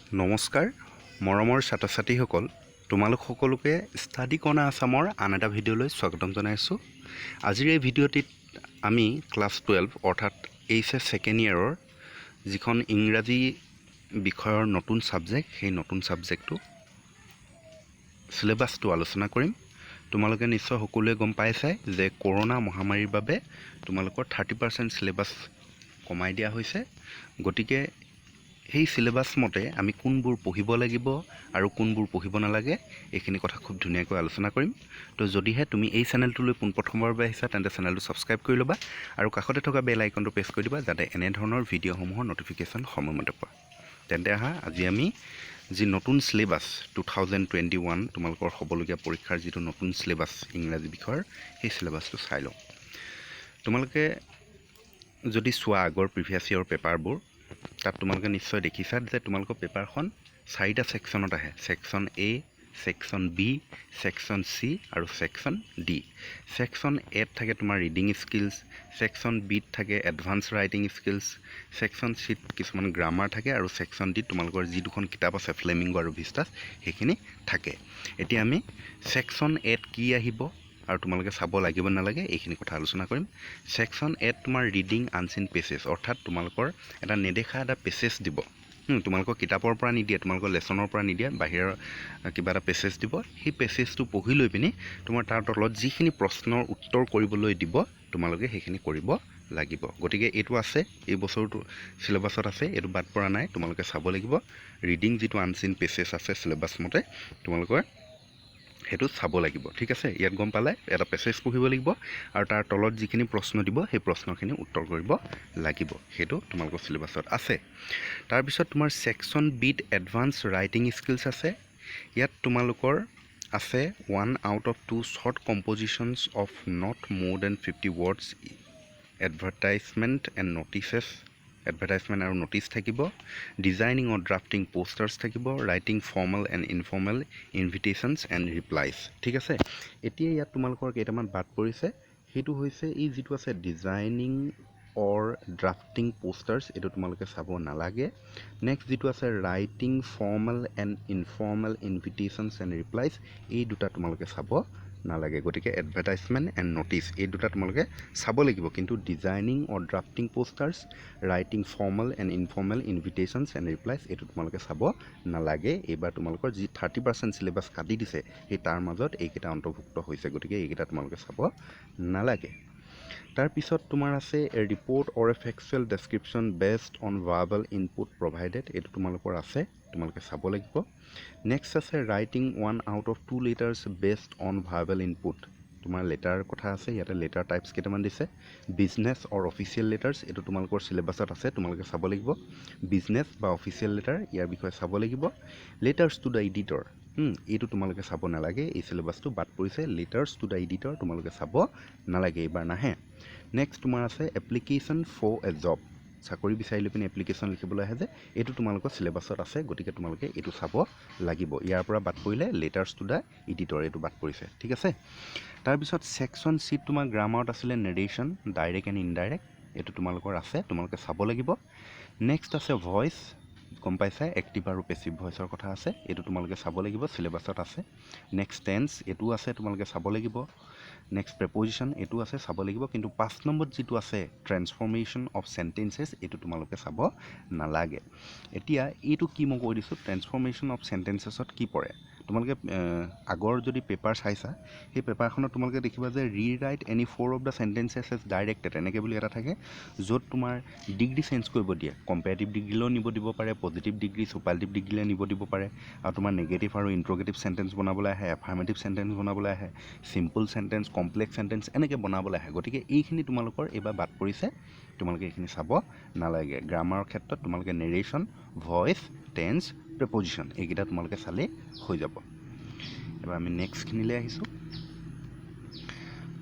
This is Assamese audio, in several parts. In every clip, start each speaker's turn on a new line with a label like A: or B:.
A: নমস্কাৰ মৰমৰ ছাত্ৰ ছাত্ৰীসকল তোমালোক সকলোকে ষ্টাডি কৰ্ণাৰ আসামৰ আন এটা ভিডিঅ'লৈ স্বাগতম জনাইছোঁ। আজিৰ এই ভিডিঅ'টিত আমি ক্লাছ 12 অৰ্থাৎ এইচএছ ছেকেণ্ড ইয়াৰৰ যিখন ইংৰাজী বিষয়ৰ নতুন ছাবজেক্ট সেই নতুন ছাবজেক্টটো চিলেবাছটো আলোচনা কৰিম। তোমালোকে নিশ্চয় সকলোৱে গম পাইছাই যে কৰোনা মহামাৰীৰ বাবে তোমালোকৰ 30% চিলেবাছ কমাই দিয়া হৈছে। গতিকে সেই চিলেবাছ মতে আমি কোনবোৰ পঢ়িব লাগিব আৰু কোনবোৰ পঢ়িব নালাগে এইখিনি কথা খুব ধুনীয়াকৈ আলোচনা কৰিম। তো যদিহে তুমি এই চেনেলটোলৈ পোনপ্ৰথমবাৰৰ বাবে আহিছা তেন্তে চেনেলটো ছাবস্ক্ৰাইব কৰি ল'বা আৰু কাষতে থকা বেল আইকনটো প্ৰেছ কৰি দিবা যাতে এনেধৰণৰ ভিডিঅ'সমূহৰ ন'টিফিকেশ্যন সময়মতে পোৱা। তেন্তে আজি আমি যি নতুন চিলেবাছ 2021 তোমালোকৰ হ'বলগীয়া পৰীক্ষাৰ যিটো নতুন চিলেবাছ ইংৰাজী বিষয়ৰ সেই চিলেবাছটো চাই লওঁ। তোমালোকে যদি চোৱা আগৰ প্ৰিভিয়াছ ইয়েৰৰ পেপাৰবোৰ তাত তোমালোকে নিশ্চয় দেখিছা যে তোমালোকৰ পেপাৰখন 4টা ছেকশ্যনত আহে। ছেকশ্যন এ, ছেকশ্যন বি, ছেকশ্যন চি আৰু ছেকশ্যন ডি। ছেকশ্যন এত থাকে তোমাৰ ৰিডিং স্কিলছ, ছেকশ্যন বিত থাকে এডভান্স ৰাইটিং স্কিলছ, ছেকশ্যন চিত কিছুমান গ্ৰামাৰ থাকে আৰু ছেকশ্যন ডিত তোমালোকৰ যি দুখন কিতাপ আছে ফ্লেমিংগো আৰু ভিষ্টাছ সেইখিনি থাকে। এতিয়া আমি ছেকশ্যন এত কি আহিব আৰু তোমালোকে চাব লাগিব নালাগে এইখিনি কথা আলোচনা কৰিম। ছেকশ্যন এত তোমাৰ ৰিডিং আনচিন পেছেজ অৰ্থাৎ তোমালোকৰ এটা নেদেখা এটা পেছেজ দিব। তোমালোকৰ কিতাপৰ পৰা নিদিয়ে, তোমালোকৰ লেচনৰ পৰা নিদিয়ে, বাহিৰৰ কিবা এটা পেছেজ দিব। সেই পেছেজটো পঢ়ি লৈ পিনি তোমাৰ তাৰ তলত যিখিনি প্ৰশ্নৰ উত্তৰ কৰিবলৈ দিব তোমালোকে সেইখিনি কৰিব লাগিব। গতিকে এইটো আছে, এই বছৰটো চিলেবাছত আছে, এইটো বাদ পৰা নাই, তোমালোকে চাব লাগিব। ৰিডিং যিটো আনচিন পেছেজ আছে চিলেবাছ মতে তোমালোকৰ সেইটো চাব লাগিব। ঠিক আছে, ইয়াত গম পালে এটা পেছেজ পঢ়িব লাগিব আৰু তাৰ তলত যিখিনি প্ৰশ্ন দিব সেই প্ৰশ্নখিনি উত্তৰ কৰিব লাগিব। সেইটো তোমালোকৰ চিলেবাছত আছে। তাৰপিছত তোমাৰ ছেকশ্যন বিত এডভান্স ৰাইটিং স্কিলছ আছে। ইয়াত তোমালোকৰ আছে 1 out of 2 short compositions of not more than 50 words, advertisement and notices, advertisement আৰু নটিচ থাকিব, ডিজাইনিং অৰ ড্ৰাফটিং পোষ্টাৰ্ছ থাকিব, writing formal and informal invitations and replies. ঠিক আছে, এতিয়া ইয়াত তোমালোকৰ কেইটামান বাদ পৰিছে। সেইটো হৈছে এই যিটো আছে ডিজাইনিং অৰ ড্ৰাফটিং পোষ্টাৰ্ছ, এইটো তোমালোকে চাব নালাগে। নেক্সট যিটো আছে writing formal and informal invitations and replies, এই দুটা তোমালোকে চাব নালাগে। গতিকে এডভাৰটাইজমেণ্ট এণ্ড নটিচ এই দুটা তোমালোকে চাব লাগিব, কিন্তু designing or drafting posters, writing formal and informal invitations and replies এইটো তোমালোকে চাব নালাগে। এইবাৰ তোমালোকৰ যি 30% চিলেবাছ কাটি দিছে সেই তাৰ মাজত এইকেইটা অন্তৰ্ভুক্ত হৈছে, গতিকে এইকেইটা তোমালোকে চাব নালাগে। তাৰপিছত তোমাৰ আছে a report or a factual description based on verbal input provided, এইটো তোমালোকৰ আছে, তোমালোকে চাব লাগিব। নেক্সট আছে writing 1 out of 2 letters based on verbal input, তোমাৰ লেটাৰ কথা আছে। ইয়াতে লেটাৰ টাইপছ কেইটামান দিছে। বিজনেছ অৰ অফিচিয়েল লেটাৰ্ছ, এইটো তোমালোকৰ চিলেবাছত আছে, তোমালোকে চাব লাগিব। বিজনেছ বা অফিচিয়েল লেটাৰ ইয়াৰ বিষয়ে চাব লাগিব। লেটাৰ্ছ টু দ্য এডিটৰ, এইটো তোমালোকে চাব নালাগে, এই চিলেবাছটো বাদ পৰিছে। লেটাৰ্ছ টু দ্য এডিটৰ তোমালোকে চাব নালাগে, এইবাৰ নাহে। নেক্সট তোমাৰ আছে এপ্লিকেশ্যন ফৰ এ জব, চাকৰি বিচাৰি লৈ পিনি এপ্লিকেশ্যন লিখিবলৈ আহে যে, এইটো তোমালোকৰ চিলেবাছত আছে, গতিকে তোমালোকে এইটো চাব লাগিব। ইয়াৰ পৰা বাদ পৰিলে লেটাৰ্ছ টু দ্য এডিটৰ, এইটো বাদ পৰিছে। ঠিক আছে, তাৰপিছত ছেকশ্যন চিত তোমাৰ গ্ৰামাৰত আছিলে নেৰেশ্যন, ডাইৰেক্ট এণ্ড ইনডাইৰেক্ট, এইটো তোমালোকৰ আছে, তোমালোকে চাব লাগিব। নেক্সট আছে ভইচ, গম পাইছা এক্টিভ আৰু পেছিভ ভইচৰ কথা আছে, এইটো তোমালোকে চাব লাগিব, চিলেবাছত আছে। নেক্সট টেন্স, এইটো আছে, তোমালোকে চাব লাগিব। নেক্সট প্ৰেপজিশ্যন, এইটো আছে, চাব লাগিব। কিন্তু 5 নম্বৰত যিটো আছে ট্ৰেন্সফৰ্মেশ্যন অফ চেণ্টেঞ্চেছ, এইটো তোমালোকে চাব নালাগে। এতিয়া এইটো কি মই কৈ দিছোঁ, ট্ৰেন্সফৰ্মেশ্যন অফ চেণ্টেঞ্চেছত কি পৰে। তোমালোকে আগৰ যদি পেপাৰ চাইছা সেই পেপাৰখনত তোমালোকে দেখিবা যে rewrite any 4 of the sentences as directed এনেকৈ বুলি এটা থাকে, য'ত তোমাৰ ডিগ্ৰী চেঞ্জ কৰিব দিয়ে। কম্পেৰেটিভ ডিগ্ৰীলৈও নিব দিব পাৰে, পজিটিভ ডিগ্ৰী ছুপাৰলেটিভ ডিগ্ৰীলৈ নিব দিব পাৰে, আৰু তোমাৰ নেগেটিভ আৰু ইণ্ট্ৰগেটিভ চেণ্টেঞ্চ বনাবলৈ আহে, এফাৰ্মেটিভ চেণ্টেঞ্চ বনাবলৈ আহে, চিম্পল চেণ্টেঞ্চ, কমপ্লেক্স চেণ্টেঞ্চ এনেকৈ বনাবলৈ আহে। গতিকে এইখিনি তোমালোকৰ এইবাৰ বাদ পৰিছে, তোমালোকে এইখিনি চাব নালাগে। গ্ৰামাৰৰ ক্ষেত্ৰত তোমালোকে নেৰেশ্যন, ভইচ, টেন্স, প্ৰেপজিশ্যন এইকেইটা তোমালোকে চালেই হৈ যাব। এবাৰ আমি নেক্সটখিনিলৈ আহিছোঁ।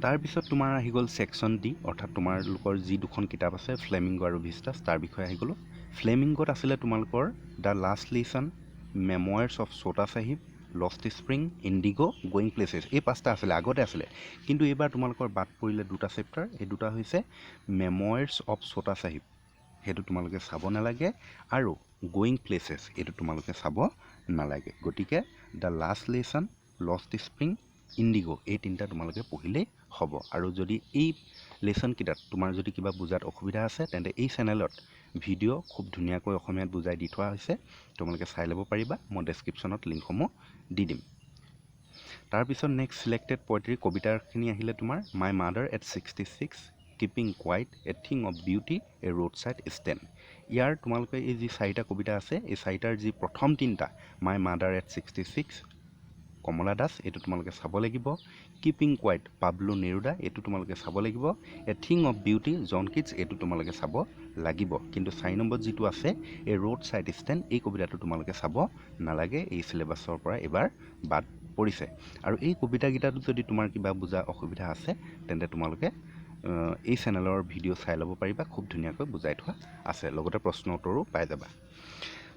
A: তাৰপিছত তোমাৰ আহি গ'ল ছেকশ্যন ডি, অৰ্থাৎ তোমালোকৰ যি দুখন কিতাপ আছে ফ্লেমিংগো আৰু ভিষ্টাছ, তাৰ বিষয়ে আহি গ'লোঁ। ফ্লেমিংগোত আছিলে তোমালোকৰ দ্য লাষ্ট লেচন, মেময়াৰ্ছ অফ ছোটা Sahib, lost spring, IndiGo, going places, এই 5টা আছিলে, আগতে আছিলে। কিন্তু এইবাৰ তোমালোকৰ বাদ পৰিলে 2টা চেপ্টাৰ, এই দুটা হৈছে মেময়াৰ্ছ অফ ছোটা চাহিব, সেইটো তোমালোকে চাব নালাগে আৰু গোয়িং প্লেচেছ এইটো তোমালোকে চাব নালাগে। গতিকে the last lesson, lost spring, IndiGo এই তিনিটা তোমালোকে পঢ়িলেই হ'ব। আৰু যদি এই লেচনকেইটাত তোমাৰ যদি কিবা বুজাত অসুবিধা আছে তেন্তে এই চেনেলত ভিডিঅ' খুব ধুনীয়াকৈ অসমীয়াত বুজাই দি থোৱা হৈছে, তোমালোকে চাই ল'ব পাৰিবা। মই ডেছক্ৰিপশ্যনত লিংকসমূহ দি দিম। তাৰপিছত নেক্সট ছিলেক্টেড পয়েট্ৰি কবিতাখিনি আহিলে তোমাৰ my mother at 66, keeping quiet, a thing of beauty, a roadside stand. ইয়াৰ তোমালোকে এই যি চাৰিটা কবিতা আছে, এই চাৰিটাৰ যি প্ৰথম তিনিটা মাই মাদাৰ এট 66 কমলা দাস এইটো তোমালোকে চাব লাগিব। কিপিং কোৱাইট পাবলো নেৰুদা এইটো তোমালোকে চাব লাগিব। A thing of beauty John Keats এইটো তোমালোকে চাব লাগিব। কিন্তু 4 নম্বৰত যিটো আছে এ ৰোড ছাইড ষ্টেণ্ড এই কবিতাটো তোমালোকে চাব নালাগে, এই চিলেবাছৰ পৰা এইবাৰ বাদ পৰিছে। আৰু এই কবিতাকেইটাতো যদি তোমাৰ কিবা বুজা অসুবিধা আছে তেন্তে তোমালোকে এই চেনেলৰ ভিডিঅ' চাই ল'ব পাৰিবা, খুব ধুনীয়াকৈ বুজাই থোৱা আছে, লগতে প্ৰশ্ন উত্তৰো পাই যাবা।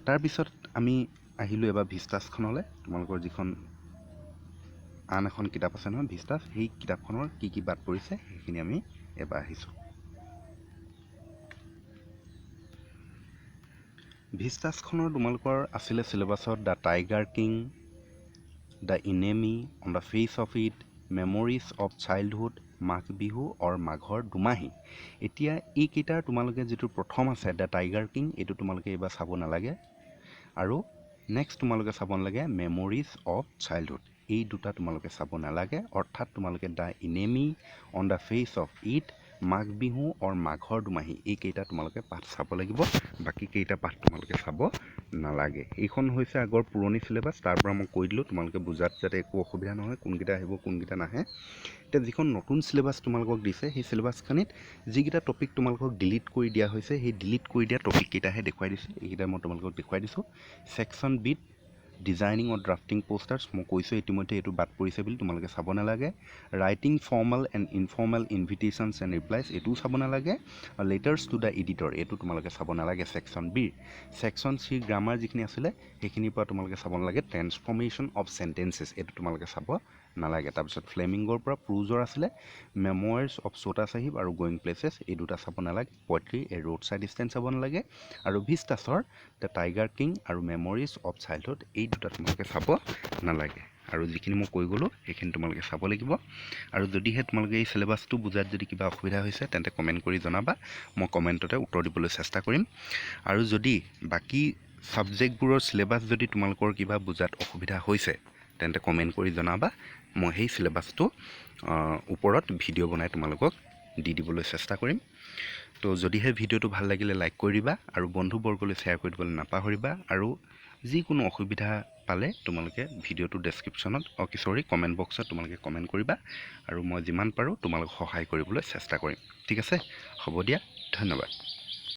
A: তাৰপিছত আমি আহিলোঁ এবাৰ ভিষ্টাছখনলৈ। তোমালোকৰ যিখন আন এখন কিতাপ আছে নহয় ভিষ্টাছ, সেই কিতাপখনৰ কি কি বাদ পৰিছে সেইখিনি আমি এবাৰ আহিছোঁ। ভিষ্টাছখনৰ তোমালোকৰ আছিলে চিলেবাছত the tiger king, the enemy, on the face of it, memories of childhood, Magh Bihu or মাঘৰ দুমাহী। এতিয়া এইকেইটাৰ তোমালোকে যিটো প্ৰথম আছে দ্য টাইগাৰ কিং এইটো তোমালোকে এইবাৰ চাব নালাগে। আৰু নেক্সট তোমালোকে চাব নালাগে মেমৰিজ অফ চাইল্ডহুড, এই দুটা তোমালোকে চাব নালাগে। অৰ্থাৎ তোমালোকে the enemy, on the face of it, Magh Bihu or মাঘৰ দুমাহী এইকেইটা তোমালোকে পাঠ চাব লাগিব, বাকী কেইটা পাঠ তোমালোকে চাব নালাগে। এইখন হৈছে আগৰ পুৰণি চিলেবাছ, তাৰ পৰা মই কৈ দিলোঁ তোমালোকে বুজাত যাতে একো অসুবিধা নহয়, কোনকেইটা আহিব কোনকেইটা নাহে। এতিয়া যিখন নতুন চিলেবাছ তোমালোকক দিছে সেই চিলেবাছখনিত যিকেইটা টপিক তোমালোকক ডিলিট কৰি দিয়া হৈছে সেই ডিলিট কৰি দিয়া টপিককেইটাহে দেখুৱাই দিছোঁ। এইকেইটা মই তোমালোকক দেখুৱাই দিছোঁ। ছেকশ্যন বিত ডিজাইনিং অৰ ড্ৰাফটিং পোষ্টাৰ্ছ, মই কৈছোঁ ইতিমধ্যে এইটো বাদ পৰিছে বুলি, তোমালোকে চাব নালাগে। Writing formal and informal invitations and replies এইটোও চাব নালাগে। লেটাৰ্ছ টু দ্য এডিটৰ এইটো তোমালোকে চাব নালাগে ছেকশ্যন বিৰ। ছেকশ্যন চিৰ গ্ৰামাৰ যিখিনি আছিলে সেইখিনিৰ পৰা তোমালোকে চাব নালাগে। ট্ৰেন্সফৰ্মেশ্যন অফ চেণ্টেঞ্চেছ এইটো তোমালোকে চাব নালাগে। তাৰপিছত ফ্লেমিংগৰ পৰা প্ৰুজৰ আছিলে মেম'য়াৰ্ছ অফ ছোটা চাহিব আৰু গোয়িং প্লেচেছ এই দুটা চাব নালাগে। পয়েট্ৰি এ ৰোড ছাইড ষ্টেণ্ড চাব নালাগে। আৰু ভিষ্টাছৰ দ্য টাইগাৰ কিং আৰু মেম'ৰিজ অফ চাইল্ডহুড এই দুটা তোমালোকে চাব নালাগে। আৰু যিখিনি মই কৈ গ'লোঁ সেইখিনি তোমালোকে চাব লাগিব। আৰু যদিহে তোমালোকে এই চিলেবাছটো বুজাত যদি কিবা অসুবিধা হৈছে তেন্তে কমেণ্ট কৰি জনাবা, মই কমেণ্টতে উত্তৰ দিবলৈ চেষ্টা কৰিম। আৰু যদি বাকী ছাবজেক্টবোৰৰ চিলেবাছ যদি তোমালোকৰ কিবা বুজাত অসুবিধা হৈছে তেন্তে কমেণ্ট কৰি জনাবা, মই সেই চিলেবাছটো ওপৰত ভিডিঅ' বনাই তোমালোকক দি দিবলৈ চেষ্টা কৰিম। তো যদিহে ভিডিঅ'টো ভাল লাগিলে লাইক কৰি দিবা আৰু বন্ধুবৰ্গলৈ শ্বেয়াৰ কৰি দিবলৈ নাপাহৰিবা। আৰু যিকোনো অসুবিধা পালে তোমালোকে ভিডিঅ'টো ডেছক্ৰিপশ্যনত কমেণ্ট বক্সত তোমালোকে কমেণ্ট কৰিবা আৰু মই যিমান পাৰোঁ তোমালোকক সহায় কৰিবলৈ চেষ্টা কৰিম। ঠিক আছে, হ'ব দিয়া, ধন্যবাদ।